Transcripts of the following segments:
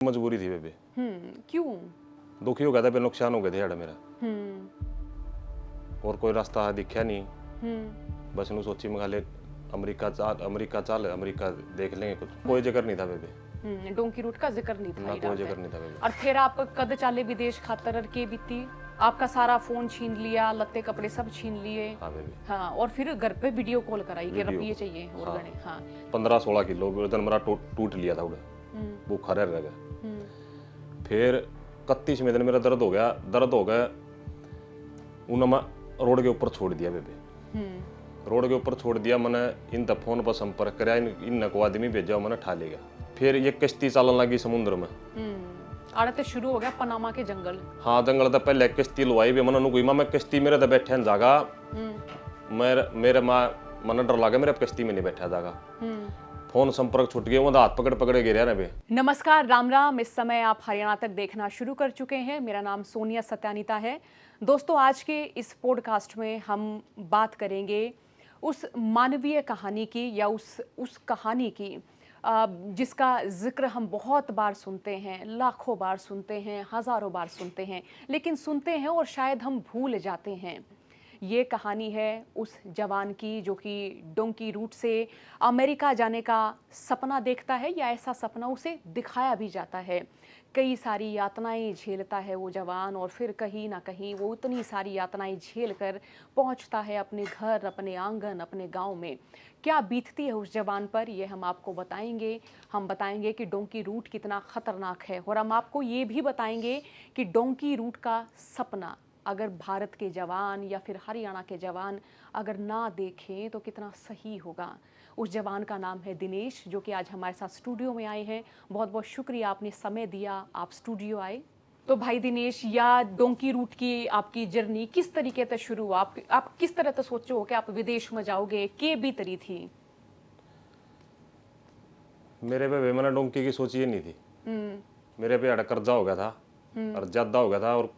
मजबूरी थी बेबे। क्यों? दुखी हो गया था, नुकसान हो गए थे यार मेरा। हम्म और कोई रास्ता दिखा नहीं। हम्म बस नु सोची मैं खाले अमेरिका चल अमेरिका देख लेंगे, कुछ कोई जिक्र नहीं था बेबे। डोंकी रूट का जिक्र नहीं था ना ये कोई डालते। जिक्र नहीं था बेबे। और फिर आप कद चाले विदेश खातर के बीती, आपका सारा फोन छीन लिया, लत्ते कपड़े सब छीन लिए। हाँ बेबे। हाँ, और फिर घर पे वीडियो कॉल कराई कि वीडियो रुपये चाहिए और हाँ। गणे। हाँ 15-16 किलो वजन मेरा टूट लिया था उधर, भूखा रह गया। फिर 31 में दिन मेरा दर्द हो गया। उन्हें मैं रोड के ऊपर छोड़ दिया बेबे। रोड के ऊपर छोड़ दिया मैंने। इन तक फोन पर संपर्क कराया, इन को आदमी भेजा, मैंने ठा ले गया। फिर ये कश्ती चलन लगी समुद्र में। आड़ते शुरू हो गया पनामा के जंगल। हाँ जंगल तो पहले कश्ती लुवाई भी मैंने कोई मैं कश्ती मेरे तो बैठे जागा। मेरे माँ मन डर लगा, मेरे कश्ती में नहीं बैठा जागा। फोन संपर्क छूट गया, वो हाथ पकड़ पकड़े गिरा ना बे। नमस्कार, राम राम। इस समय आप हरियाणा तक देखना शुरू कर चुके हैं। मेरा नाम सोनिया सत्यानिता है। दोस्तों, आज के इस पॉडकास्ट में हम बात करेंगे उस मानवीय कहानी की, या उस कहानी की जिसका जिक्र हम बहुत बार सुनते हैं, लाखों बार सुनते हैं, हजारों बार सुनते हैं, लेकिन सुनते हैं और शायद हम भूल जाते हैं। ये कहानी है उस जवान की जो कि डोंकी रूट से अमेरिका जाने का सपना देखता है, या ऐसा सपना उसे दिखाया भी जाता है। कई सारी यातनाएं झेलता है वो जवान, और फिर कहीं ना कहीं वो उतनी सारी यातनाएं झेल कर पहुंचता है अपने घर, अपने आंगन, अपने गांव में। क्या बीतती है उस जवान पर, ये हम आपको बताएंगे। हम बताएंगे कि डोंकी रूट कितना खतरनाक है, और हम आपको ये भी बताएंगे कि डोंकी रूट का सपना अगर भारत के जवान या फिर हरियाणा के जवान अगर ना देखें तो कितना सही होगा। उस जवान का नाम है दिनेश, जो कि आज हमारे साथ स्टूडियो में आए हैं। बहुत बहुत शुक्रिया, आपने समय दिया, आप स्टूडियो आए। तो भाई दिनेश, या डोंकी रूट की आपकी जर्नी किस तरीके से शुरू हुआ? आप किस तरह से सोचो हो कि आप विदेश में जाओगे, के भी तरी थी? मेरे पे मैंने डोंकी की सोची ही नहीं थी। मेरे पे अड़ा कर्जा हो गया था और ज्यादा हो गया था। और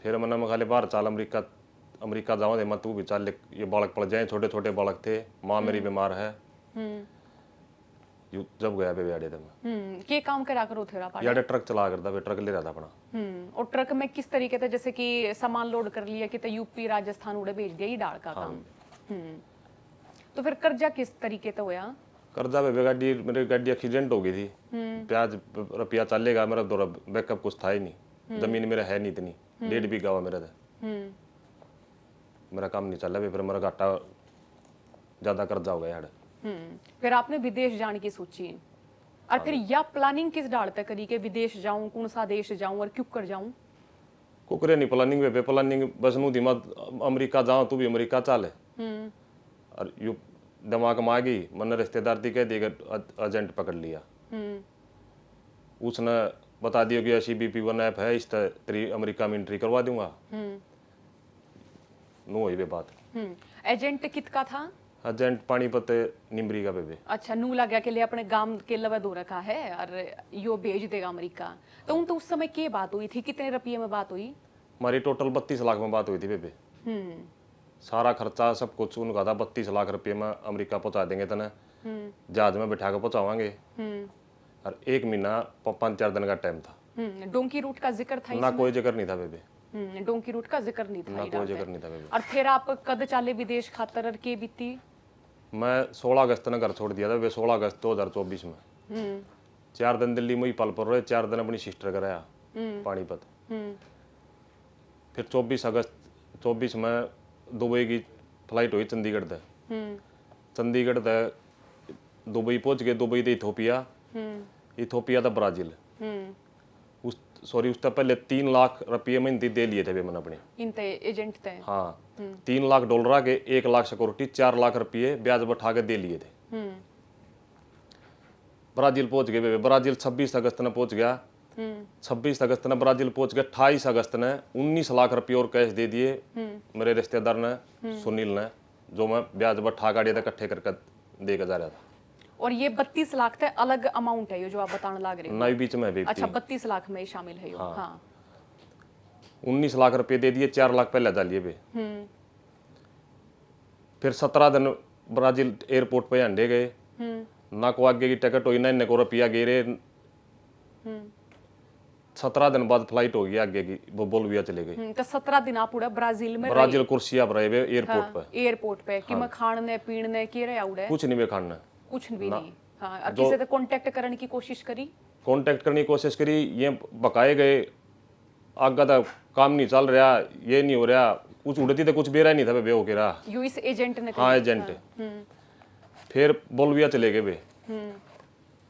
फिर मैंने खाली बाहर चाल अमेरिका जाऊँ दे, मैं तू भी चाल, ये बालक पड़ जाए, छोटे छोटे बालक थे, माँ मेरी बीमार है। जब गया बे याडे मैं के काम करा करो थे आप? याडे ट्रक चला करता, ट्रक ले रहा था अपना। और ट्रक में किस तरीके से, जैसे कि सामान लोड कर लिया कि यूपी राजस्थान उड़े भेज दिया, डाल का काम। तो फिर कर्जा किस तरीके से होया? कर्जा पे गाड़ी, मेरी गाड़ी एक्सीडेंट हो गई थी। प्याज रुपया चलेगा मेरा, दो बैकअप कुछ था ही नहीं। जमीन मेरा है नहीं इतनी, 1.5 बीघा हुआ मेरा था। मेरा काम नहीं चल रहा, फिर मेरा घाटा ज्यादा कर्जा हो गया यार। फिर आपने विदेश जाने की सोची, और फिर या प्लानिंग किस डाल तक करी कि विदेश जाऊं, कौन सा देश जाऊं और क्यों कर जाऊं? कुकरे नहीं प्लानिंग पे प्लानिंग बस नू दिमाग अमेरिका जाऊं, तू भी अमेरिका चल। और यू दिमाग में आ गई, मैंने रिश्तेदार थी कह दिया, एजेंट पकड़ लिया। उसने बता दिया कि CBP1 ऐप है, इस तेरी अमेरिका में एंट्री करवा दूंगा। नो हुई वे बात। एजेंट कित का था? एजेंट पानीपत निमरी का बेबे। अच्छा, नू लग गया के लिए अपने गांव के लवे दो रखा है और यो भेज देगा अमेरिका। तो उन तो उस समय क्या बात हुई थी, कितने रुपये में बात हुई? हमारी टोटल 32 लाख में बात हुई थी बेबे। सारा खर्चा सब कुछ उनका था। 32 लाख रुपये में अमेरिका पहुंचा देंगे तने, जहाज में बैठा कर पहुंचावांगे। और 1 महीना 5-4 दिन का टाइम था। डोंकी रूट का जिक्र था ना कोई जिक्र नहीं था बेबे। डोंकी रूट का जिक्र नहीं था, ना कोई जिक्र नहीं था बेबे। और फिर आप कद चाले विदेश खातर के बीती? मैं 16 अगस्त ने घर छोड़ दिया था वे, 16 अगस्त 2024 में। 4 दिन दिल्ली में ही पल पर रहे, 4 दिन अपनी सिस्टर कराया पानीपत। फिर 24 में दुबई की फ्लाइट हुई चंडीगढ़ तक। चंडीगढ़ तक दुबई पहुंच गए, दुबई से इथोपिया, इथोपिया था ब्राजील। उससे पहले 3 लाख रुपये में दे लिए थे मैंने अपने इनते एजेंट थे। हाँ, 3 लाख डॉलर के 1 लाख सिक्योरिटी, 4 लाख रुपये ब्याज बैठा के दे लिए थे। ब्राजील पहुंच गए, ब्राजील 26 अगस्त ने पहुंच गया। 26 अगस्त ने ब्राजील पहुंच गया। 28 अगस्त ने 19 लाख रुपये और कैश दे दिए मेरे रिश्तेदार ने, सुनील ने, जो मैं ब्याज बैठा गाड़ी इकट्ठे करके दे के जा रहा था। और ये 32 लाख थे अलग अमाउंट है ये जो आप बताने लग रहे हो? नहीं, बीच में भी। अच्छा, 32 लाख में शामिल है। हाँ। 19 लाख रुपए दे दिए, 4 लाख पहले डालिए बे। फिर 17 दिन ब्राजील एयरपोर्ट पे अंडे गए। ना को आगे की टिकट हुई, ना इन्ने को रुपया गिरे, 17 दिन बाद फ्लाइट हो गई आगे की, वो बोलविया चले गई। तो 17 दिन आप उड़ा ब्राजील में ब्राजील कुर्सिया पर रहे एयरपोर्ट पर। एयरपोर्ट पे कि मैं खाने पीने की रहे उड़े कुछ नहीं वे खाना, कुछ भी नहीं। हाँ, और किसी से कांटेक्ट करने की कोशिश करी? कांटेक्ट करने की कोशिश करी, ये बकाए गए, आगे तक काम नहीं चल रहा, ये नहीं हो रहा, कुछ उड़ती तो कुछ बेरा नहीं था बे हो के रहा। यू इस एजेंट ने हाँ एजेंट। फिर बोलविया चले गए बे।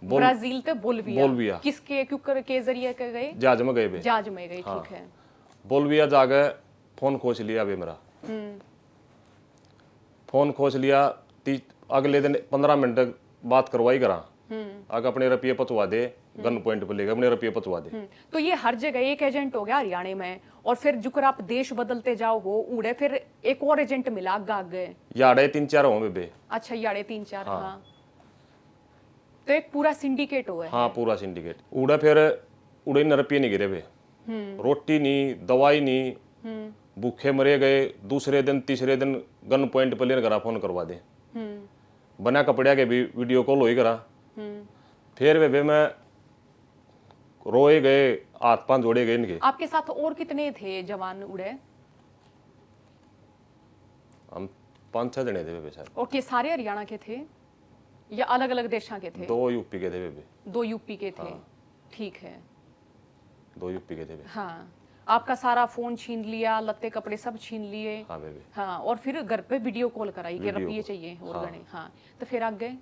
ब्राजील ते बोलविया। बोलविया। किसके क्यों के जरिए के गए? जहाज में गए बे। जहाज में गए, ठीक है। बोलविया जाके फोन खोज लिया बे मेरा। फोन खोज लिया, अगले दिन 15 मिनट बात करवाई करा। आगे अपने रुपये पचवा दे, गन पॉइंट पर लेगा अपने रुपये पचवा दे। तो ये हर जगह एक एजेंट हो गया हरियाणा में, और फिर जुकर आप देश बदलते जाओ हो उड़े फिर एक और एजेंट मिला आगे? याड़े 3-4 हो बे। अच्छा, याड़े 3-4। हाँ, तो एक पूरा सिंडिकेट हुआ है। हाँ पूरा सिंडिकेट उड़ा। फिर उड़े न रुपये नहीं गिरे बे, रोटी नहीं, दवाई नहीं, भूखे मरे गए। दूसरे दिन तीसरे दिन गन पॉइंट पर लेने करा, फोन करवा दे। बना कपड़े के भी वीडियो कॉल हो ही करा। फिर वे मैं रोए गए, हाथ पांव जोड़े गए इनके। आपके साथ और कितने थे जवान उड़े? हम 5-6 जने थे वे सारे। और ये सारे हरियाणा के थे या अलग अलग देशों के थे? 2 यूपी के थे वे। 2 यूपी के थे। ठीक है। 2 यूपी के थे वे। हाँ, आपका सारा फोन छीन लिया, लत्ते कपड़े सब छीन लिए। हाँ बेबे। हाँ, और फिर घर पे वीडियो कॉल कराई कि रुपये चाहिए और गणे। हाँ, तो फिर आगे गए?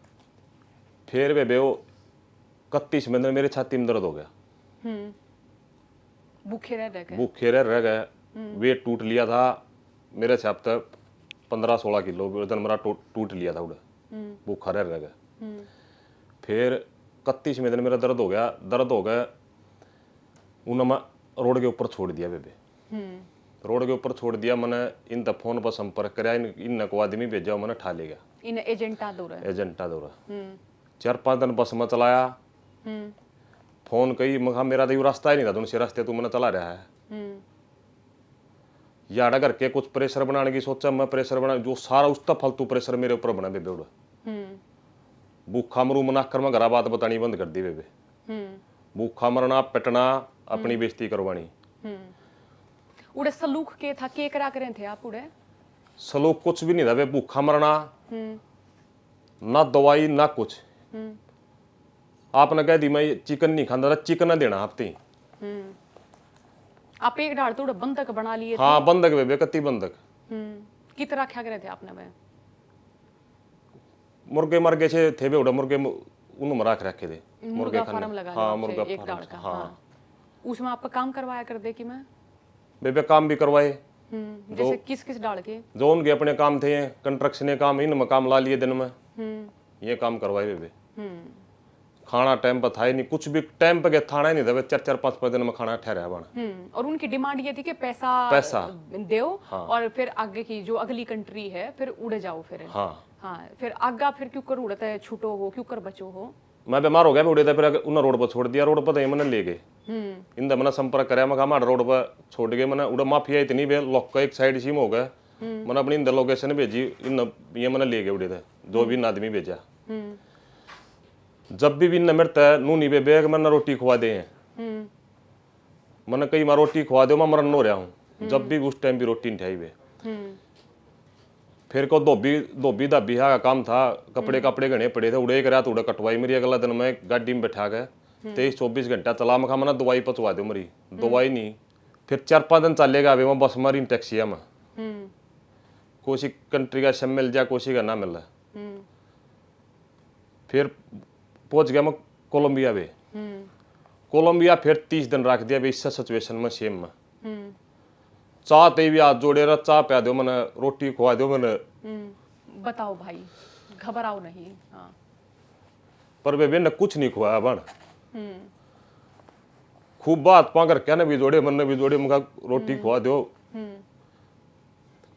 फिर बेबे वो 31 में मेरे छाती में दर्द हो गया। भूखे रह गए? भूखे रह गए, वेट टूट लिया था मेरे हिसाब तक 15-16 किलो वजन मेरा टूट लिया था उड़ा। भूखा रह गया। फिर 31 में दिन मेरा दर्द हो गया। उन्होंने रोड के ऊपर छोड़ दिया बेबे। रोड के ऊपर छोड़ दिया, मैंने इन तक फोन पर संपर्क कराया, इन को आदमी भेजा, मैंने ठा ले गया। इन एजेंटा दौरा 4-5 दिन बस में चलाया। फोन कही मखा मेरा तो रास्ता ही नहीं था, दूसरे रास्ते तू मैंने चला रहा है। याड़ा करके कुछ प्रेशर बनाने की सोचा, मैं प्रेशर बना जो सारा उसका फालतू प्रेशर मेरे ऊपर बना बेबे उड़ा। भूखा मरू मनाकर मैं घरा बात बतानी बंद कर दी बेबे। भूखा मरना, पिटना, अपनी बेइज्जती करवानी। उड़े सलूक के था, के करा करें थे आप उड़े? सलूक कुछ भी नहीं था बे, भूखा मरना, ना दवाई ना कुछ। आपने कह दी मैं चिकन नहीं खाता था, चिकन न देना हफ्ते। आप एक डाल तो बंधक बना लिए थे? हाँ बंधक बेबे, कत्ती बंधक। कितना क्या करे थे आपने? में मुर्गे मर गए थे बे उड़ा, मुर्गे उन्होंने रख रखे थे। मुर्गा फार्म लगा लिया? हाँ मुर्गा एक डाल का। हाँ, उसमें आपका काम करवाया कर दे कि मैं बेबे काम भी करवाए। जैसे किस डाल के? जो उनके अपने काम थे, कंस्ट्रक्शन काम, इन काम ला लिए दिन में, ये काम करवाए बेबे। खाना टाइम पर था ही नहीं, कुछ भी टाइम पर थाना ही नहीं था। 4-4, 5-5 दिन में खाना ठहरा बना। और उनकी डिमांड ये थी कि पैसा दो। हाँ। और फिर आगे की जो अगली कंट्री है फिर उड़ जाओ फिर। हाँ फिर आगा फिर क्यों कर उड़ता है, छूटो हो क्यों कर बचो हो? मैं बीमार हो गया उड़े था, फिर उन्हें रोड पर छोड़ दिया। रोड पर मैंने ले गए, इन मैंने संपर्क कराया, मैं कहा रोड पर छोड़ गए। मैंने उड़ा माफिया इतनी बे लोग का एक साइड सीम हो गया। मैंने अपनी इंदर लोकेशन भेजी, इन ये मैंने ले गए उड़े थे, जो भी आदमी भेजा। जब भी इन मरता है नू नहीं बेबे मैंने रोटी खुआ दे हैं। मैंने कई बार रोटी खुआ दो, मैं मरन हो रहा हूँ। जब भी उस टाइम भी रोटी नहीं ठाई बे। फिर को धोबी धाबी का काम था, कपड़े घने पड़े थे, उड़े करा तो उड़े कटवाई मेरी। अगला दिन मैं गाड़ी में बैठा गया, 23-24 घंटा चला। मैं मैंने दवाई पचवा दो मेरी, दवाई नहीं। फिर 4-5 दिन चलेगा अभी मैं बस मारी टैक्सिया में, कोसी कंट्री का सब मिल जाए, कोसी का ना मिल रहा। फिर पहुंच गया मैं कोलंबिया में। कोलंबिया फिर 30 दिन रख दिया इस सिचुएशन में सेम में। चाहते भी हाथ जोड़े रहा, चाह पिया दो मैंने, रोटी खुआ दो मैंने। बताओ भाई, घबराओ नहीं। हाँ। पर बेबे ने कुछ नहीं खुआया बन। खूब बात पा कर क्या ने भी जोड़े, मन ने भी जोड़े, मुझे रोटी खुआ दो,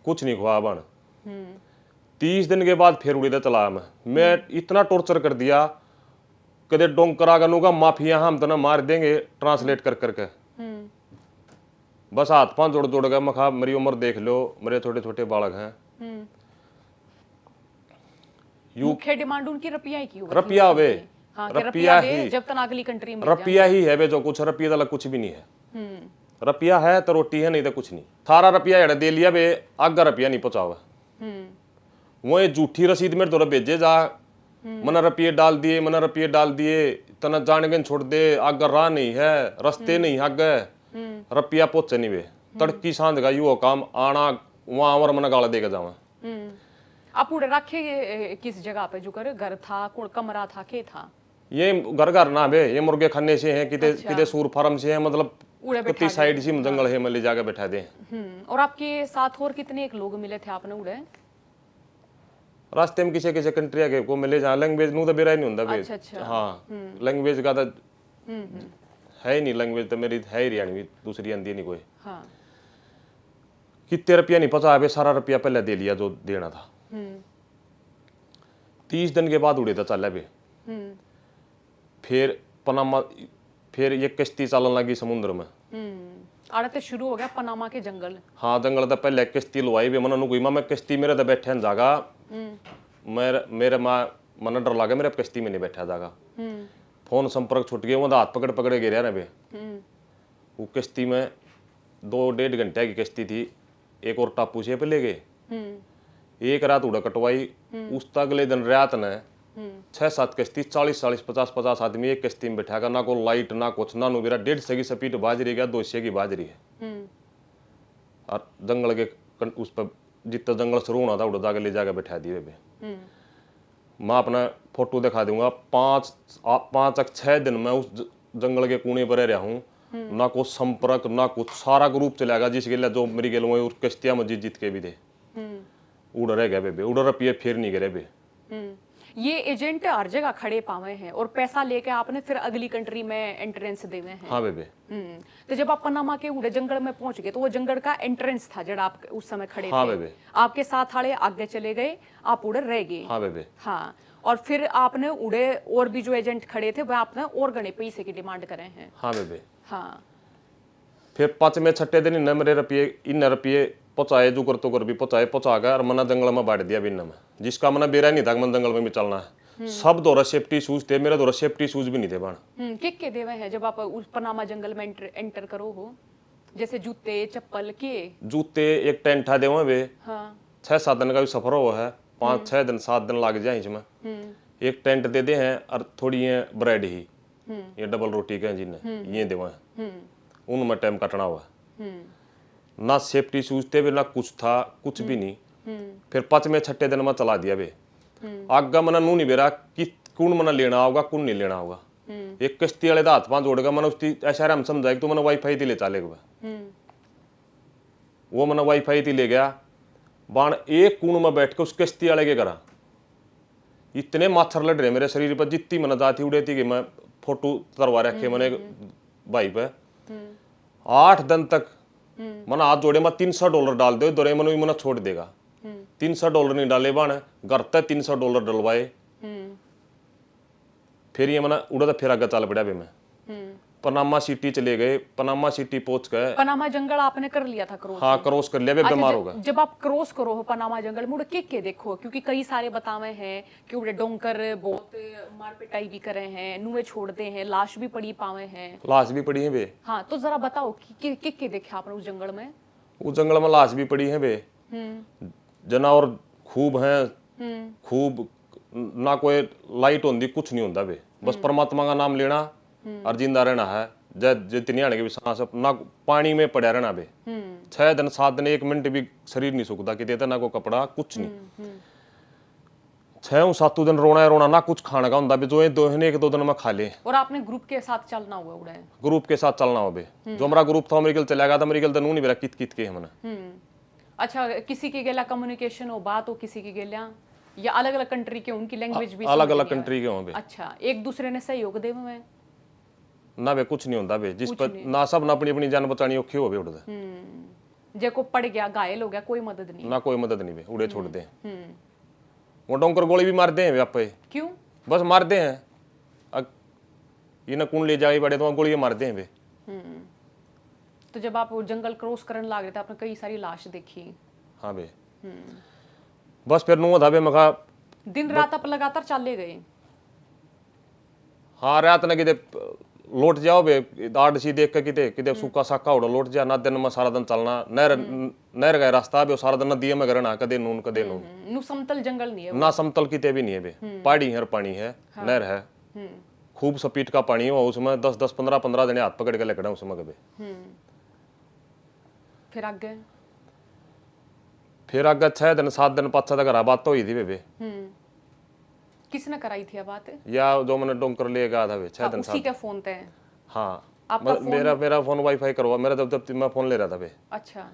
कुछ नहीं खुआ बन। 30 दिन के बाद फिर उड़ी चला मैं इतना टॉर्चर कर दिया, कदे डोंग करा गनूगा माफिया हम तो ना मार देंगे ट्रांसलेट कर करके। बस हाथ पांव जोड़ जोड़ गए। मखा मेरी उम्र देख लो, मेरे छोटे छोटे बालक हैं। मुख्य डिमांड उनकी रुपया ही की होगी। रुपया वे हाँ, कि रुपया दे, ही जब तक अगली कंट्री में रुपया ही है बे, जो कुछ रुपये तो अलग कुछ भी नहीं है। रुपया है तो रोटी है, नहीं तो कुछ नहीं। सारा रुपया एड़ा दे लिया बे, आगा रुपया नहीं पहुंचावा। वो ये झूठी रसीद मेरे तो भेजे जा, मना रुपये डाल दिए, मना रुपये डाल दिए, तना जान गन छोड़ दे, आगा राह नहीं है, रस्ते नहीं आगे, रुपया पहुंचे नहीं बे। तड़की सांध का यू काम आना वहां और मना गाला देकर जावा। आप उड़े रखे किस जगह पे, जो घर था, कमरा था, के था? ये घर ना बे, ये मुर्गे खाने से है, किते अच्छा। किते सूर फार्म से है, मतलब उड़े कुत्ती साइड से जंगल है, मैं ले जाके बैठा दे। और आपके साथ और कितने एक लोग मिले थे आपने उड़े? रास्ते में किसी किसी कंट्री के को मिले, जहाँ लैंग्वेज नू तो बेरा ही नहीं होता बे। अच्छा। हाँ, लैंग्वेज का तो है ही नहीं, लैंग्वेज तो मेरी है ही हरियाणवी, दूसरी आंदी नहीं कोई। हाँ। कितने रुपया नहीं पता बे, सारा रुपया पहले दे लिया जो देना था। 30 दिन के बाद उड़े था चल बे। फिर पनामा, फिर ये कश्ती चलन लगी समुद्र में। आड़े तो शुरू हो गया पनामा के जंगल। हाँ, जंगल तो पहले कश्ती लुवाई बे, मन कोई मैं कश्ती मेरे तो बैठे जागा, मेरे माँ मन डर लगा, मेरे कश्ती में नहीं बैठा जागा। फोन संपर्क छूट गया, वो हाथ पकड़ पकड़ गिरा ना बे। वो कश्ती में 2-1.5 घंटे की कश्ती थी, एक और टापू से पे ले गए। एक रात उड़ा कटवाई, उस अगले दिन रात ने 6-7 कश्ती, 40-40, 50-50 आदमी एक कश्ती में बैठा, ना को लाइट ना कुछ, ना नु मेरा 150 की स्पीड बाज रही है, 200 की बाज रही है। और जंगल के उस पर जितना जंगल शुरू होना था उड़ा जाके ले जाके बैठा दिए बे। मैं अपना फोटो दिखा दूंगा, 5-6 दिन में उस जंगल के कोने पर रहा हूँ, ना को संपर्क ना कुछ, सारा ग्रुप चलेगा जिसके लिए जो मेरी गेल उस कश्तियां में जीत के भी थे। उड़ रह गए बे, उड़ रुपये फिर नहीं गिरे बे। ये एजेंट हर जगह खड़े पावे हैं और पैसा लेके आपने फिर अगली कंट्री में एंट्रेंस देवे हैं। हाँ बेबे। तो जब आप पनामा के उड़े जंगल में पहुंच गए तो वो जंगल का एंट्रेंस था जड़ा आप उस समय खड़े हाँ थे। बेबे। आपके साथ आड़े आगे चले गए, आप उड़े रह गए। हाँ बेबे। हाँ, और फिर आपने उड़े और भी जो एजेंट खड़े थे वह आपने और गणे पैसे की डिमांड करे हैं। हाँ बेबे। हाँ। फिर 5वें-6ठे दिन इन मेरे रुपये पहुंचाए, जो कर तो कर भी पहुंचा गया, और मना जंगल में बांट दिया बिन में, जिसका मना बेरा नहीं था मन जंगल में भी चलना है। सब दौरा सेफ्टी शूज थे, मेरे दौरा सेफ्टी शूज भी नहीं थे बाण। किक के देवे हैं जब आप उस पनामा जंगल में एंटर करो हो, जैसे जूते चप्पल के? जूते एक टेंट था देवे बे। हाँ। 6-7 दिन का भी सफर हुआ है, 5-6 दिन 7 दिन लग जाए इसमें। एक टेंट दे दे हैं और थोड़ी ये ब्रेड ही, ये डबल रोटी के जिन्हें ये देवा है, उनमें टाइम कटना हुआ। ना सेफ्टी शूज थे भी, ना कुछ था, कुछ भी नहीं। फिर 5वें-6ठे दिन में चला दिया बे। आगा मना नू नहीं बेरा कि कौन मना लेना होगा कौन नहीं लेना होगा। एक कश्ती वाले हाथ पांच जोड़ का, मैंने उसकी ऐसा हम समझाया कि तू मैंने वाईफाई थी ले चलेगा। वो मैंने वाईफाई थी ले गया, बाण एक कूण में बैठ के उस कश्ती वाले के करा, इतने माछर लड़ रहे मेरे शरीर पर, जितनी मैंने जाती उड़े थी कि मैं फोटो तरवा रखे मैंने भाई पे। 8 दिन तक मैंने हाथ जोड़े, मैं $300 डाल दे दौरे मनो मना छोड़ देगा। $300 नहीं डाले बाण, घर तक $300 डलवाए। फिर ये मना उड़ा तो फिर आगे चल पड़ा बे। मैं पनामा सिटी चले गए, पनामा सिटी पहुंच गए। पनामा जंगल आपने कर लिया था क्रॉस? हाँ, क्रॉस कर लिया बे, बीमार हो गया। जब आप क्रॉस करो हो पनामा जंगल मुड़ के देखो, क्योंकि कई सारे बतावे हैं कि उड़े डोंकर बहुत मार पिटाई भी करे हैं, नुए छोड़ते हैं, लाश भी पड़ी पावे हैं। लाश भी पड़ी है बे। हाँ, तो जरा बताओ कि के देखे आपने उस जंगल में? उस जंगल में लाश भी पड़ी है बे, जानवर खूब हैं, खूब, ना कोई लाइट होती कुछ नहीं होता बे, बस परमात्मा का नाम लेना और जिंदा रहना है। जितनी आने के भी सांस, ना पानी में पड़ा रहना बे। 6 दिन 7 दिन 1 मिनट भी शरीर नहीं सूखता कि देता, ना को कपड़ा कुछ नहीं। 6-7 दिन रोना है रोना, ना कुछ खाने का होता बे, जो 1-2 दिन में खा ले। और आपने ग्रुप के साथ चलना हुआ उड़े? ग्रुप के साथ चलना हो बे, जो हमारा ग्रुप था अमेरिकल चला गया था, अमेरिकल तो नू नहीं बेरा कित कित के हमने। अच्छा, किसी के गेला कम्युनिकेशन हो बात हो, किसी के गेला, या अलग अलग कंट्री के उनकी लैंग्वेज भी अलग अलग कंट्री के हो बे। अच्छा, एक दूसरे ने सहयोग दे में ना बे कुछ नहीं होता बे, जिस पर ना सब ना अपनी अपनी जान बचानी औखी हो बे उड़े। जे को पड़ गया घायल हो गया कोई मदद नहीं? ना कोई मदद नहीं बे, उड़े छोड़ दे। वो डोंकर गोली भी मारते हैं वे आप पे। क्यों? बस मारते हैं, ये ना कौन ले जाए बड़े तो गोली मारते हैं वे। तो जब आप वो जंगल क्रॉस करने लग रहे थे आपने कई सारी लाश देखी? हाँ बे। बस फिर नू था बे, मखा दिन रात आप लगातार चले गए? हाँ रात न किते लौट जाओ बे आड़ सी देख के किते किते सूखा साका उड़ा लौट जा ना दिन में सारा दिन चलना नहर नहर का रास्ता बे सारा दिन नदी में करना कदे नून कदे नून नु समतल जंगल नहीं है ना समतल किते भी नहीं है बे पहाड़ी है पानी है नहर है खूब स्पीड का पानी है उसमें 10-10 15-15 जने हाथ पकड़ के लेकर उसमें कभी फिर आगे 6 दिन 7 दिन 5 तक बात तो हुई थी बेबे किसने कराई थी बात या जो मैंने डोंकर ले गया था 6 दिन उसी के फोन पे हाँ आपका मेरा फोन वाईफाई करवा मेरा जब मैं फोन ले रहा था बे अच्छा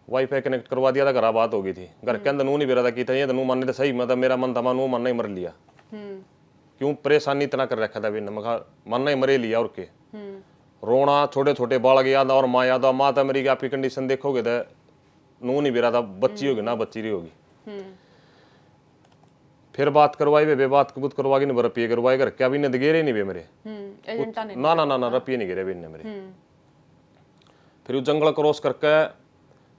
वाईफाई कनेक्ट करवा दिया था घर बात हो गई थी घर के अंदर नू नहीं बेरा था की था ये नू मानने तो सही मतलब मेरा मन था नू मानना ही मर लिया क्यों परेशानी इतना कर रखा था बिन मखा मानना ही मरे लिया और के रोना छोटे छोटे बाल याद और माँ याद माँ था मेरी आपकी कंडीशन देखोगे तो नू नहीं बेरा था बच्ची होगी ना बच्ची रही होगी फिर बात करवाई बे बात कबूत करवा के नहीं रपिए करवाए घर क्या भी ने गिरे नहीं बे मेरे एजेंटा ने ना ना ना ना रपिए नहीं गिरे बिन मेरे फिर वो जंगल क्रॉस करके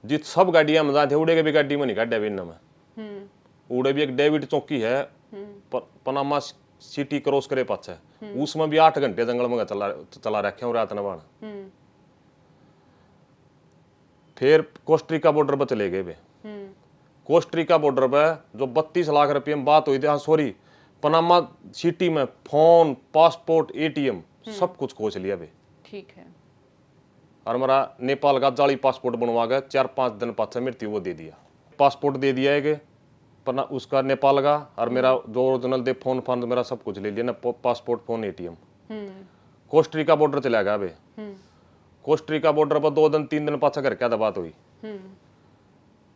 जित सब गाड़ियां में जाते उड़े के भी गाड़ी में नहीं काटे बिन में उड़े भी एक डेविड चौकी है पनामा सिटी क्रॉस करे पाछे उसमें भी 8 घंटे जंगल में चला रखे हूँ रात नवान फिर कोस्टरिका बॉर्डर पर चले गए बे कोस्टरिका बॉर्डर पे जो 32 लाख रुपये में बात हुई थी हाँ सॉरी पनामा सिटी में फोन पासपोर्ट एटीएम सब कुछ खोज लिया बे ठीक है और मेरा नेपाल का जाली पासपोर्ट बनवा के 4-5 दिन पाछे मृत्यु वो दे दिया पासपोर्ट दे दिया है कि पना उसका नेपाल का और मेरा जो ओरिजिनल दे फोन फान मेरा सब कुछ ले लिया ना passport phone ATM Costa Rica border चला गया बे कोस्टरिका बॉर्डर पर 2 दिन 3 दिन पाछा कर क्या बात हुई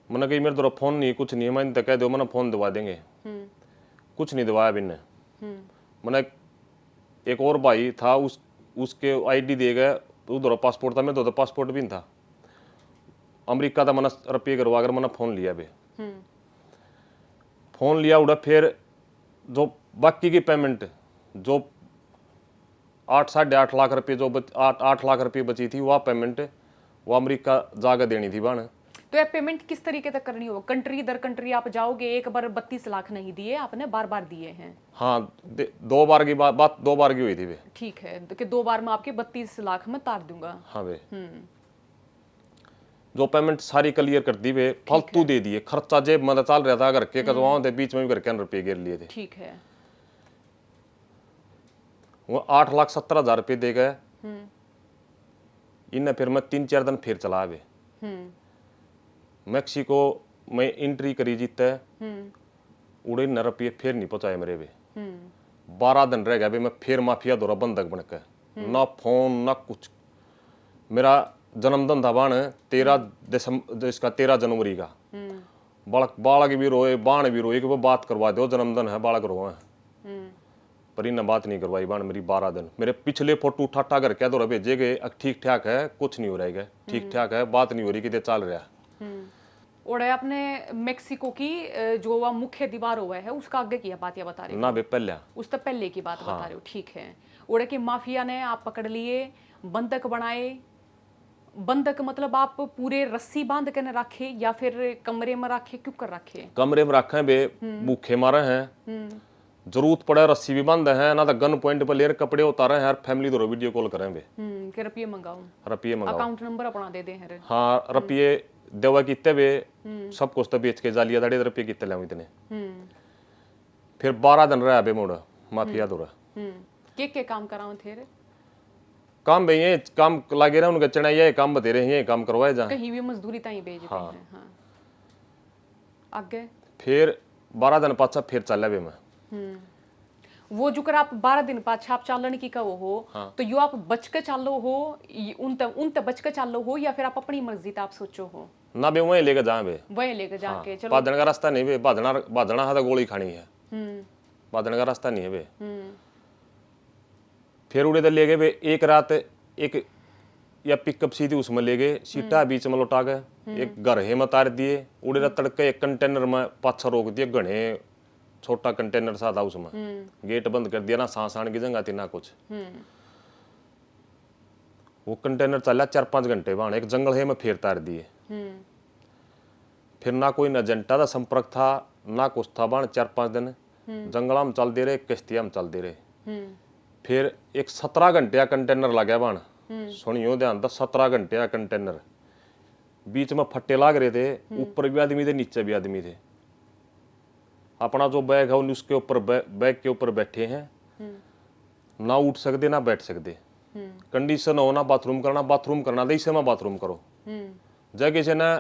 मैंने कही मेरे द्वारा फोन नहीं कुछ नहीं मैंने तो कह दो मैंने फोन दवा देंगे कुछ नहीं दवाया बिन्ने मैंने एक और भाई था उसके आईडी दे गए उधर पासपोर्ट था मेरे तो पासपोर्ट भी नहीं था अमेरिका था मैंने रुपये करवा कर मैंने फोन लिया बे फोन लिया उड़ा फिर जो बाकी की पेमेंट जो 8-8.5 लाख रुपये जो 8 लाख रुपये बची थी वह पेमेंट वो अमेरिका जाकर देनी थी बाण तो ये पेमेंट किस तरीके तक करनी होगी कंट्री दर कंट्री आप जाओगे एक बार 32 लाख नहीं दिए आपने बार बार दिए हैं हाँ 2 बार की बात 2 बार की हुई थी वे ठीक है तो कि 2 बार में आपके 32 लाख में तार दूंगा हाँ वे जो पेमेंट सारी क्लियर कर दी वे फालतू दे दिए खर्चा जेब में चल रहा था घर के कदवाओं थे बीच में भी घर के रुपये गिर लिए थे ठीक है वो 8,70,000 रुपये दे गए इन्हें फिर मैं 3-4 दिन फिर चला वे मैक्सिको में एंट्री करी जीते उड़े न रुपये फिर नहीं पहुंचाए मेरे वे 12 दिन रह गया बे मैं फिर माफिया दौरा बंधक बन के ना फोन ना कुछ मेरा जन्मदिन था बाण 13 जनवरी का बालक भी रोए बाण भी रोए कि वो बात करवा दो जन्मदिन है बालक रोए पर इन्हें बात नहीं करवाई बाण मेरी 12 दिन मेरे पिछले फोटो ठाटा कर क्या दौरा भेजे गए ठीक ठाक है कुछ नहीं हो रहा है ठीक ठाक है बात नहीं हो रही कि चल रहा और आपने मेक्सिको की जो वह मुख्य दीवार हुआ है उसका आगे की बात या बता रहे हो ना बे पहले उस तक पहले की बात बता रहे हो ठीक है ओड़े की माफिया ने आप पकड़ लिए बंधक बनाए बंधक मतलब आप पूरे रस्सी बांध के न रखे या फिर कमरे में रखे क्यों कर रखे कमरे में रखे बे भूखे मारे हैं जरूरत पड़े रस्सी भी बंद है ना तो गन पॉइंट पर लेकर कपड़े उतारे हैं फैमिली दो वीडियो कॉल करें बे कि रुपये मंगाओ अकाउंट नंबर अपना दे दें हाँ रुपये देवा कितने बे सब कुछ तो बेच के जालिया दाड़ी रुपये कितने लाऊं इतने फिर 12 दिन रहा बे मोड़ माफिया दौरा के काम कराऊं थे काम भाई ये काम लागे रहे उनके चढ़ाई ये काम बते रहे ये काम करवाए जा कहीं भी मजदूरी ताई भेजते हैं हाँ आगे फिर 12 दिन पाछा फिर चला बे मैं वो जो कर आप 12 दिन पाछा आप चालन की कहो हो तो यो आप बच के चालो हो उन तक बच के चालो हो या फिर आप अपनी मर्जी आप सोचो हो ना बे वहीं लेके जा बे वहीं लेके जाके चलो बादन का रास्ता नहीं बे बादना है तो गोली खानी है बादन का रास्ता नहीं है बे फिर उड़े तो ले गए बे एक रात एक या पिकअप सीधी उसमें ले गए सीटा बीच में लौटा गए एक घर है में तार दिए उड़े तड़के एक कंटेनर में पाछा रोक दिए घने छोटा कंटेनर सा था उसमें गेट बंद कर दिया ना सांस आने की जगह थी ना कुछ वो कंटेनर चला 4-5 घंटे वहां एक जंगल है में फिर तार दिए फिर ना कोई न एजेंटा का संपर्क था ना कुछ था वहां 4-5 दिन जंगल में चल दे रहे किश्तियां में चल दे रहे फिर एक 17 घंटे का कंटेनर लगा बाण, सुनियो ध्यान था, 17 घंटे का कंटेनर, बीच में फट्टे लाग रहे थे, ऊपर भी आदमी थे नीचे भी आदमी थे। अपना जो बैग है उसके ऊपर बैग के ऊपर बैठे हैं, ना उठ सकते ना बैठ सकते। कंडीशन हो ना बाथरूम करना दे, इसे में बाथरूम करो। जगह से ना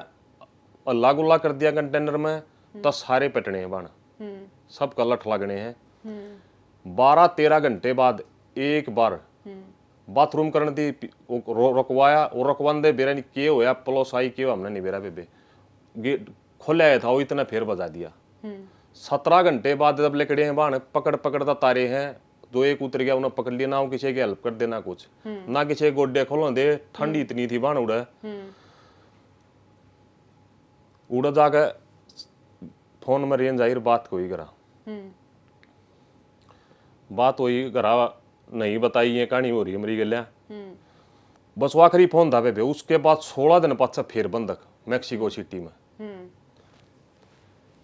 अल्लाह गुल्ला कर दिया कंटेनर में, तो सारे पटने हैं बाण, सब कलट लगने हैं। 12-13 घंटे बाद एक बार बाथरूम करने दी रुकवाया, और रुकवांदे बेरा नहीं के होया, पलोस आई के हमने नहीं बेरा बेबे गेट खोला था वो इतना फिर बजा दिया। 17 घंटे बाद जब लेकड़े हैं बाण, पकड़ता तारे हैं, जो एक उतर गया उन्हें पकड़ लिया, ना वो किसी की हेल्प कर देना कुछ, ना किसी के गोड्डे खोलो दे, ठंडी इतनी थी बाण। उड़ा जाके फोन में रेंज आई, बात कोई करा, बात हुई करा, नहीं बताई ये कहानी हो रही है मेरी गलिया। बस वो आखिरी फोन था बे। उसके बाद 16 दिन पाछा फिर बंधक मैक्सिको सिटी में।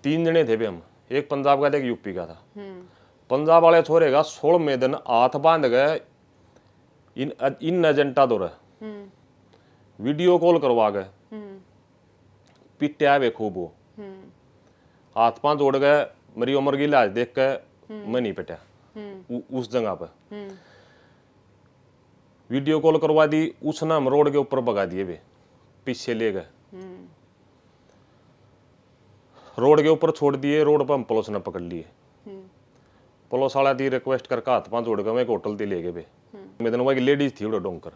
3 जने थे बे हम, एक पंजाब का था, एक यूपी का था। पंजाब वाले छोरे का 16वें दिन हाथ बांध गए इन एजेंटा दौरे, वीडियो कॉल करवा गए, पिट्या वे खूब, वो हाथ पांव जोड़ गए, मेरी उम्र की लाज देख के मैं नहीं पिटा उस जगह पे। वीडियो कॉल करवा दी, उसने हम रोड के ऊपर भगा दिए वे, पीछे ले गए, रोड के ऊपर छोड़ दिए। रोड पर हम पुलिस ने पकड़ लिए, पुलिस वाला दी रिक्वेस्ट करके हाथ पांव जोड़ के मैं एक होटल दी ले गए वे। मेरे दिन वही लेडीज थी उड़ा डोंकर,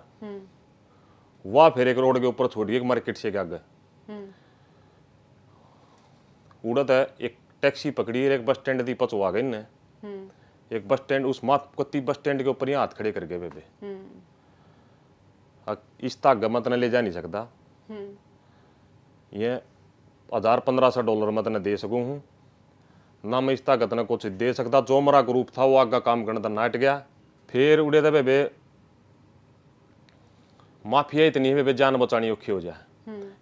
वह फिर एक रोड के ऊपर छोड़ी, एक मार्केट से आगे उड़त है, एक टैक्सी पकड़ी, एक बस स्टैंड दी पचवा गई ने, एक बस स्टैंड उस मात कत्ती बस स्टैंड के ऊपर ही हाथ खड़े कर गए बेबे। इस ताकत मत ले जा नहीं सकता, ये $1000-1500 मत न दे सकूं हूं ना, मैं इस ताकत न कुछ दे सकता। जो मेरा ग्रुप था वो आगे काम करना था, नाट गया। फिर उड़े थे बेबे, माफिया इतनी है बेबे, जान बचानी औखी हो जाए।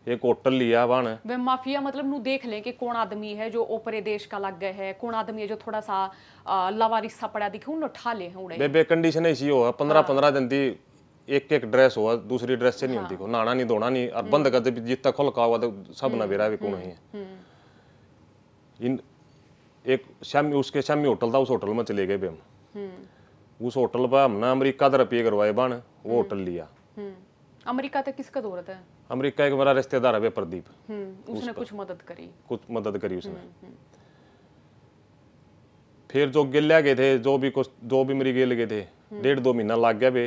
एक होटल लिया बाण, वे माफिया मतलब नु देख लें कि कौन आदमी है जो ओपरे देश का लग गए है, कौन आदमी है जो थोड़ा सा लवारिस सा पड़ा दिखे, उन उठा ले हैं उड़े। बेबे कंडीशन ऐसी हो, 15-15 दिन दी एक ड्रेस हो, दूसरी ड्रेस से नहीं होती को, नहाना नहीं धोना नहीं, और बंद कर दे जितना खुलका हुआ तो सब ना बेरा भी कौन है। इन एक शामी उसके शामी होटल था, उस होटल में चले गए बे हम। उस होटल पर हमने अमेरिका का रुपये करवाए बाण, वो होटल लिया। अमेरिका तक किसका दौरत है? अमेरिका एक मेरा रिश्तेदार है प्रदीप, उसने कुछ मदद करी, उसने। फिर जो गिल्ला गए थे, जो भी मेरी गेल गए थे, 1.5-2 महीना लग गया बे।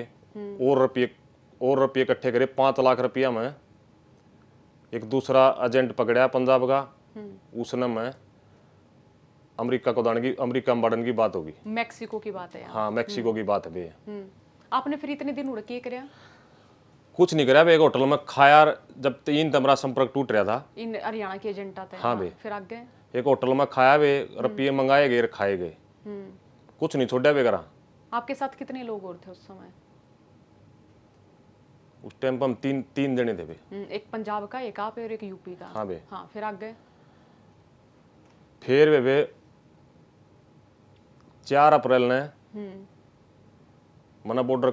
और रुपये इकट्ठे करे, 5 लाख रुपया में एक दूसरा एजेंट पकड़ा पंजाब का, उसने मैं अमेरिका में बढ़ने की बात होगी। मैक्सिको की बात है यहाँ। हाँ, मैक्सिको की बात है बे। आपने फिर इतने दिन उड़ के कराया? कुछ नहीं करा बे, एक होटल में खाया, जब इन तमरा संपर्क टूट रहा था, इन हरियाणा के एजेंट आते हैं। हाँ बे, फिर आगे एक होटल में खाया बे, रुपये मंगाए गए, खाए गए, कुछ नहीं छोड़ा बे करा। आपके साथ कितने लोग और थे उस समय? उस टाइम पर हम तीन जने थे बे। एक पंजाब का, एक आप और एक यूपी का। हाँ बे। हाँ, फिर आगे फिर बेबे 4 अप्रैल ने मना बॉर्डर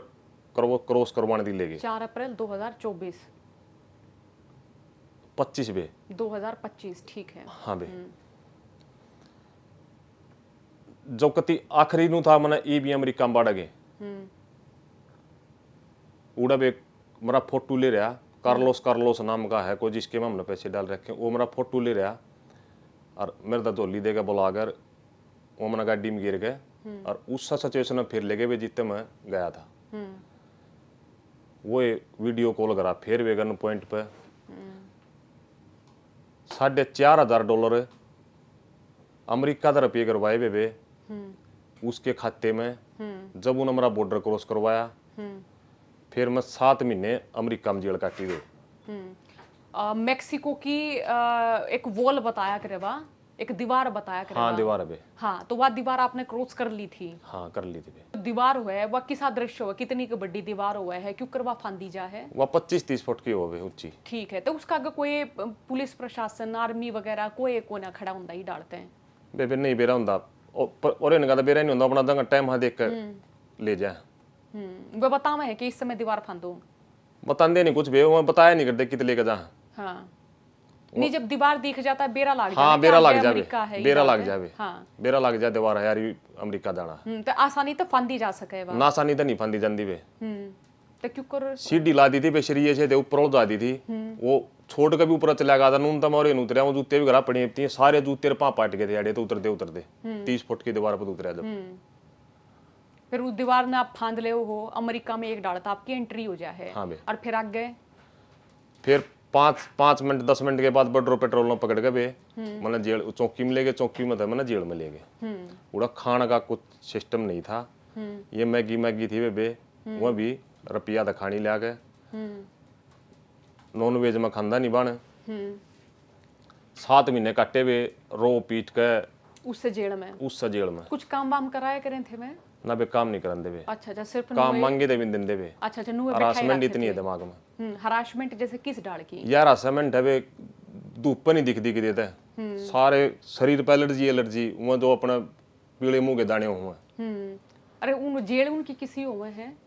क्रॉस करवाने दी ले गए। 4 अप्रैल 2024 25 बे 2025, ठीक है। हाँ बे, जो कति आखिरी नु था मना ये भी अमेरिका में बाढ़ गए। उड़ा बे मेरा फोटो ले रहा, कार्लोस नाम का है कोई, जिसके में हमने पैसे डाल रखे, वो मेरा फोटो ले रहा और मेरे झोली देकर बुलाकर वो मैंने गाड़ी में गिर गए, और उस सिचुएशन में फिर ले गए जितने मैं गया था। वो वीडियो कॉल करा, फिर वे गन पॉइंट पे $4,500 अमेरिका का रुपये करवाए वे उसके खाते में। जब उन्होंने मेरा बॉर्डर क्रॉस करवाया, फिर मैं 7 महीने अमेरिका में जेल काटी गई। मैक्सिको की एक वॉल बताया करेवा, एक दीवार बताया करेवा। हाँ, दीवार है बे। हाँ, तो वह दीवार आपने क्रॉस कर ली थी? हाँ, कर ली थी बे। दीवार हुआ है वह किसा दृश्य हुआ, कितनी की बड़ी दीवार हुआ है, क्यों करवा फांदी जा है? वह 25-30 फुट की हो गई ऊंची। ठीक है, तो उसका अगर कोई पुलिस प्रशासन, आर्मी वगैरह कोई ना खड़ा होता ही डालते हैं? बेबे नहीं बेरा होंदा, और इनका तो बेरा नहीं होंदा, अपना दंगा टाइम हाँ देख कर ले जाए। वो बतावे है कि इस समय दीवार फांदो। बताते नहीं कुछ भी, वो बताया नहीं करते कितने लेके जहाँ। हाँ नहीं, जब दीवार दिख जाता है बेरा लाग हाँ जाए बेरा कि लग आगे जावे, अमेरिका है, बेरा ये लग डालते हैं। जावे, हाँ बेरा लग जाए दीवार है यार ये अमेरिका जाना। तो आसानी तो फांदी जा सके बा। ना आसानी तो नहीं फंदी जाती वे, तो क्यों कर सीढ़ी ला दी थी बेशरिये से ऊपर उड़ा दी थी, वो छोड़ के भी ऊपर चला गया था, नून तम और उतरिया, वो जूते भी घर पड़ी थी, सारे जूते पाँव पाट गए थे यार, तो उतरते उतरते 30 फुट की दीवार पर उतरा जब। फिर उस दीवार ने आप फांद ले हो, अमेरिका में एक डालता आपकी एंट्री हो जाए है। हाँ बे। और फिर आगे फिर 5 मिनट 10 मिनट के बाद बड्रो पेट्रोल में पकड़ के बे मैंने जेल चौकी में ले गए, चौकी में था मैंने जेल में ले गए। उड़ा खाने का कुछ सिस्टम नहीं था, ये मैगी मैगी थी बे, वह भी रुपया था खानी ले आके, नॉन वेज में खांदा नहीं बन। 7 महीने काटे वे रो पीट के उससे जेल में उससे जेल में। कुछ काम वाम कराया करें थे मैं। ना बे काम नहीं करन देवे, अच्छा अच्छा, सिर्फ काम मांगे दे भी दिन देवे। अच्छा अच्छा, नुए हरासमेंट इतनी है दिमाग में। हरासमेंट जैसे किस डाल की? यार हरासमेंट है वे, धूप पर नहीं दिख दिख देता है, सारे शरीर पर एलर्जी एलर्जी, वो जो अपना पीले मुंह के दाने हुए। अरे उन जेल उनकी किसी हुए हैं,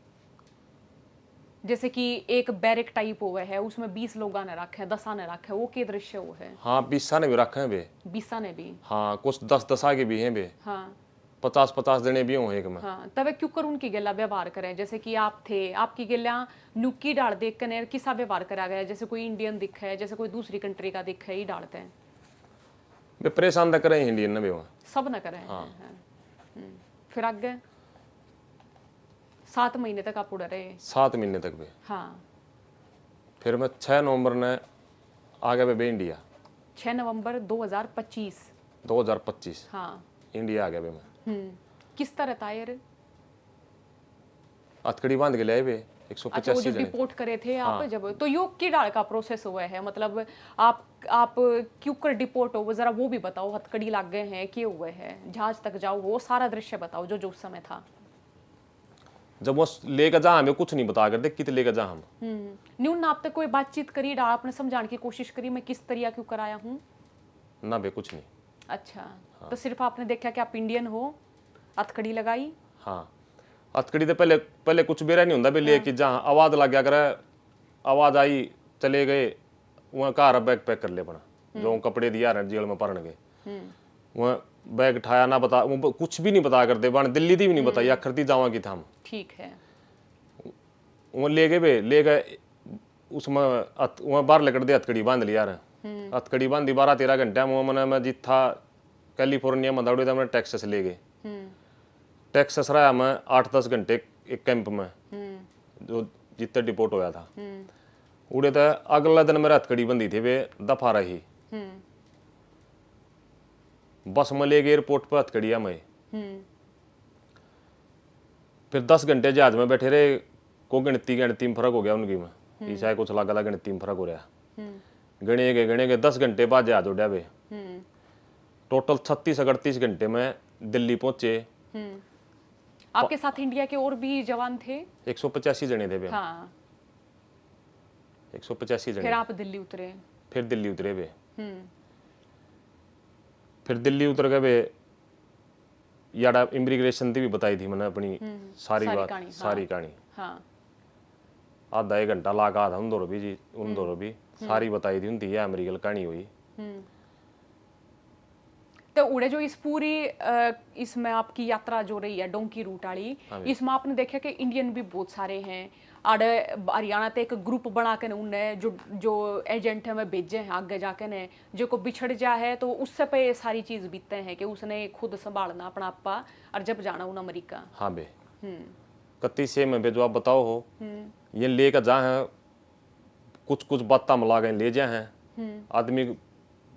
जैसे कि एक बैरिक टाइप हुआ है, उसमें 20 लोग आने रखे हैं, 10 आने रखे हैं, वो के दृश्य वो है? हाँ 20 ने भी रखे हैं बे। 20 ने भी? हाँ कुछ 10 आगे भी हैं बे। हाँ 50 जने भी हों एक में। हाँ, तब क्यों कर उनकी गिल्ला व्यवहार करें? जैसे कि आप थे, आपकी गिल्ला नुक्की डाल देख कर किसा व्यवहार करा गया? जैसे कोई इंडियन दिख है, जैसे कोई दूसरी कंट्री का दिख है, ही डालते हैं बे। परेशान तो करें इंडियन ने भी वहाँ, सब न करें। हाँ। फिर आगे 7 महीने तक आप उड़ रहे? 7 महीने तक बे। हाँ फिर मैं 6 नवंबर ने आ गया बे इंडिया। 6 नवंबर 2025? 2025 हाँ इंडिया आ गया बे मैं। किस तरह तायर? हथकड़ी बांध के ले आए बे। अच्छा, वो 185 जब जने। डिपोर्ट करे थे आप जब, तो योग की डाल का प्रोसेस हुआ है, मतलब आप क्यों कर डिपोर्ट हो, वो जरा वो भी बताओ। हथकड़ी लाग गए हैं, क्या हुए हैं, जहाज तक जाओ, वो सारा दृश्य बताओ जो जो उस समय था। जब वो लेकर जा हमें कुछ नहीं बता करते कितने लेकर जा हम। न्यून आप तक कोई बातचीत करी डाल, आपने समझाने की कोशिश करी मैं किस तरीका क्यों कराया हूँ? ना बे कुछ नहीं। अच्छा तो सिर्फ आपने देखा कि आप इंडियन हो, हथकड़ी लगाई? हाँ हथकड़ी तो पहले पहले कुछ बेरा नहीं होता बे, लेके जहाँ आवाज लग गया करे, आवाज आई चले गए, वहाँ कार बैग पैक कर ले अपना, जो कपड़े दिया रहे जेल में परण के, वहाँ बैग उठाया, ना बता वो कुछ भी नहीं बता करते बन, दिल्ली थी भी नहीं बताई, आखिर थी जावा की था हम। ठीक है। वो ले गए बे, ले गए उसमें वहाँ बाहर लकड़ दे हथकड़ी बांध लिया रहे, हथकड़ी बांधी 12-13 घंटे में। मैंने मैं जित था कैलिफोर्निया में दौड़े था, मैंने टेक्सास ले गए। टेक्सास रहा मैं 8-10 घंटे एक कैंप में, जो जितने डिपोर्ट होया था। उड़े था अगला दिन मेरा हथकड़ी बंदी थी वे, दफा रही बस में ले गए एयरपोर्ट पर हथकड़िया में। फिर 10 घंटे जहाज में बैठे रहे, को गिनती में फर्क हो गया उनकी में, ईसा कुछ लगा लगा गिनती में फर्क हो रहा। गणे गए 10 घंटे बाद जहाज उड़ा बे। टोटल 36-38 घंटे में दिल्ली पहुंचे। आपके साथ इंडिया के और भी जवान थे? 185 जने थे बे। हाँ 185 जने। फिर आप दिल्ली उतरे? फिर दिल्ली उतरे बे। फिर दिल्ली उतर गए बे, यार इमिग्रेशन थी भी बताई थी मैंने अपनी सारी बात, सारी कहानी। हाँ आधा 1 घंटा ला का था उन दोनों भी जी, उन दोनों भी सारी बताई थी उनकी, यह अमेरिकन कहानी हुई। तो उड़े जो इस पूरी इसमें आपकी यात्रा जो रही है डोंकी रूट वाली, इसमें आपने देखा कि इंडियन भी बहुत सारे हैं। आड़े हरियाणा ते एक ग्रुप बना के उनने जो एजेंट है मैं भेजे हैं आगे जाके ने, जो को बिछड़ जा है तो उससे पे सारी चीज बीतते हैं कि उसने खुद संभालना अपना आपा, और जब जाना उन अमेरिका। हाँ बे 31 से में बे जो आप बताओ हो, ये लेकर जा है कुछ कुछ बातें मिला गए ले जाए हैं आदमी,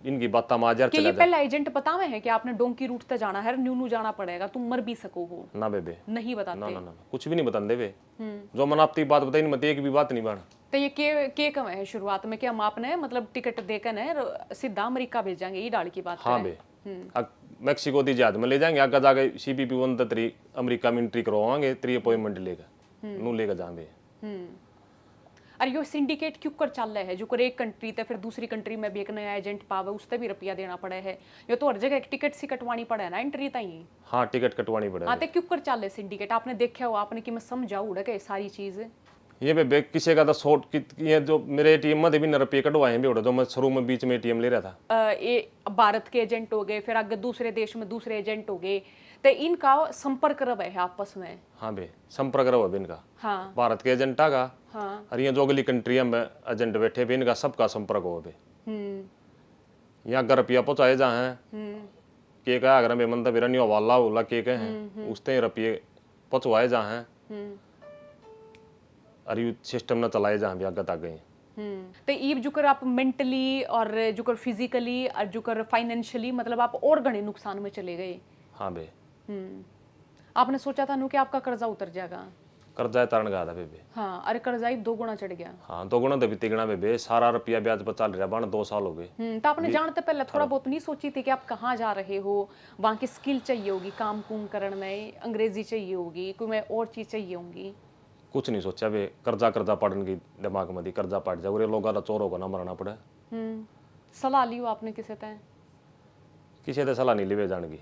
इनकी बात माजर चला ये पहला एजेंट बतावे है कि आपने डोंकी रूट तक जाना है, न्यू जाना पड़ेगा, तुम मर भी सको हो? ना बेबे नहीं बताते। ना कुछ भी नहीं बताते वे, जो मन आपकी बात बताई नहीं, मत एक भी बात नहीं बन। तो ये के कम है शुरुआत में कि हम आपने मतलब टिकट देकर ने सीधा अमेरिका भेजेंगे, ये डाल की बात? हाँ बे मैक्सिको दी जहाज में ले जाएंगे, आगे जाके CBP 1 अमेरिका में एंट्री करवाएंगे, 3 अपॉइंटमेंट लेकर नू लेकर जाएंगे। अरे यो सिंडिकेट क्यों कर चल रहा है जो कर एक कंट्री ते फिर दूसरी कंट्री में भी एक नया एजेंट पावे उससे भी रुपया देना पड़ा है। यो तो हर जगह एक टिकट सी कटवानी पड़ा है ना एंट्री ताई। हाँ टिकट कटवानी पड़े। हाँ ते क्यों कर चल रहे सिंडिकेट आपने देखा हो आपने कि मैं समझाऊ उड़ा के सारी चीज। ये बे किसी का तो शॉर्ट ये जो मेरे एटीएम में भी न रुपये कटवाए हैं भी उड़ा जो मैं शुरू में बीच में एटीएम ले रहा था। ये भारत के एजेंट हो गए फिर आगे दूसरे देश में दूसरे एजेंट हो गए तो इनका संपर्क रहे है आपस में। हाँ बे संपर्क रहो है इनका। हाँ भारत के एजेंटा का हाँ और ये जो अगली कंट्री में एजेंट बैठे भी इनका सबका संपर्क हो बे। यहाँ अगर रुपया पहुँचाए जहाँ के का अगर मैं मंदिर बिरनी वाला वाला के हैं उसते रुपये पहुँचवाए जहाँ और ये सिस्टम न चलाए जहाँ भी आगे तक गए। तो ये जुकर आप मेंटली और जुकर फिजिकली और जुकर फाइनेंशियली मतलब आप और घने नुकसान में चले गए। हाँ बे आपने सोचा था नु कि आपका कर्जा उतर जाएगा। कर्जा तारण गया था बे। हाँ अरे कर्जा ही 2 गुना चढ़ गया। हाँ 2 गुना तो तिगुना बे सारा रुपया ब्याज पर चल रहा बन 2 साल हो गए। तो आपने जानते पहले थोड़ा बहुत नहीं सोची थी कि आप कहाँ जा रहे हो वहाँ की स्किल चाहिए होगी काम कुम करने में अंग्रेजी चाहिए होगी कोई मैं और चीज चाहिए होंगी। कुछ नहीं सोचा बे कर्जा पड़ने की दिमाग में दी कर्जा पड़ जाए लोगों का चोरों को ना मरना पड़े। सलाह ली हो आपने किसी तय किसी से सलाह नहीं ली जान की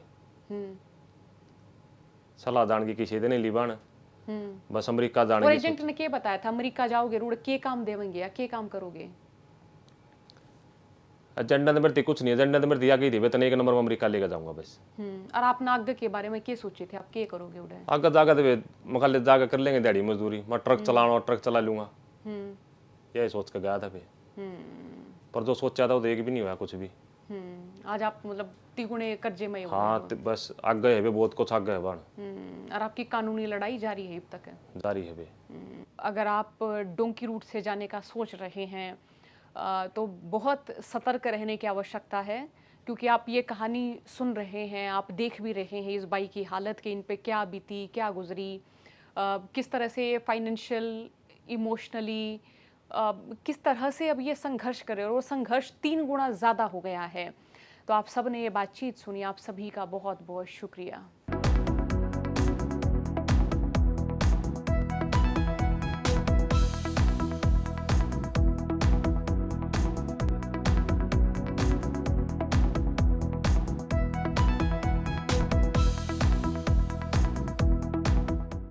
सलाह जान की किसी ने नहीं ली बन बस अमेरिका जाने और की एजेंट ने क्या बताया था अमेरिका जाओगे रूड के काम देवेंगे या के काम करोगे। एजेंडा तो मेरे कुछ नहीं एजेंडा तो मेरे दिया गई थी वेतन 1 नंबर में अमेरिका लेकर जाऊंगा बस। और आपने आगे के बारे में क्या सोचे थे आप क्या करोगे उड़े आगे जाकर तो मकाले जाकर कर लेंगे दिहाड़ी मजदूरी मैं ट्रक चलाना ट्रक चला लूंगा यही सोच कर गया था फिर पर जो सोचा था वो एक भी नहीं हुआ कुछ भी। आज आप मतलब तिगुने कर्जे में हो। हाँ बस आगे है बे बहुत कुछ आगे है बन और आपकी कानूनी लड़ाई जारी है अब तक जारी है बे। अगर आप डोंकी रूट से जाने का सोच रहे हैं तो बहुत सतर्क रहने की आवश्यकता है क्योंकि आप ये कहानी सुन रहे हैं आप देख भी रहे हैं इस बाई की हालत के इन पे क्या बीती क्या गुजरी किस तरह से फाइनेंशियल इमोशनली किस तरह से अब ये संघर्ष कर रहे हैं और वो संघर्ष 3 गुना ज़्यादा हो गया है। तो आप सब ने ये बातचीत सुनी आप सभी का बहुत बहुत शुक्रिया।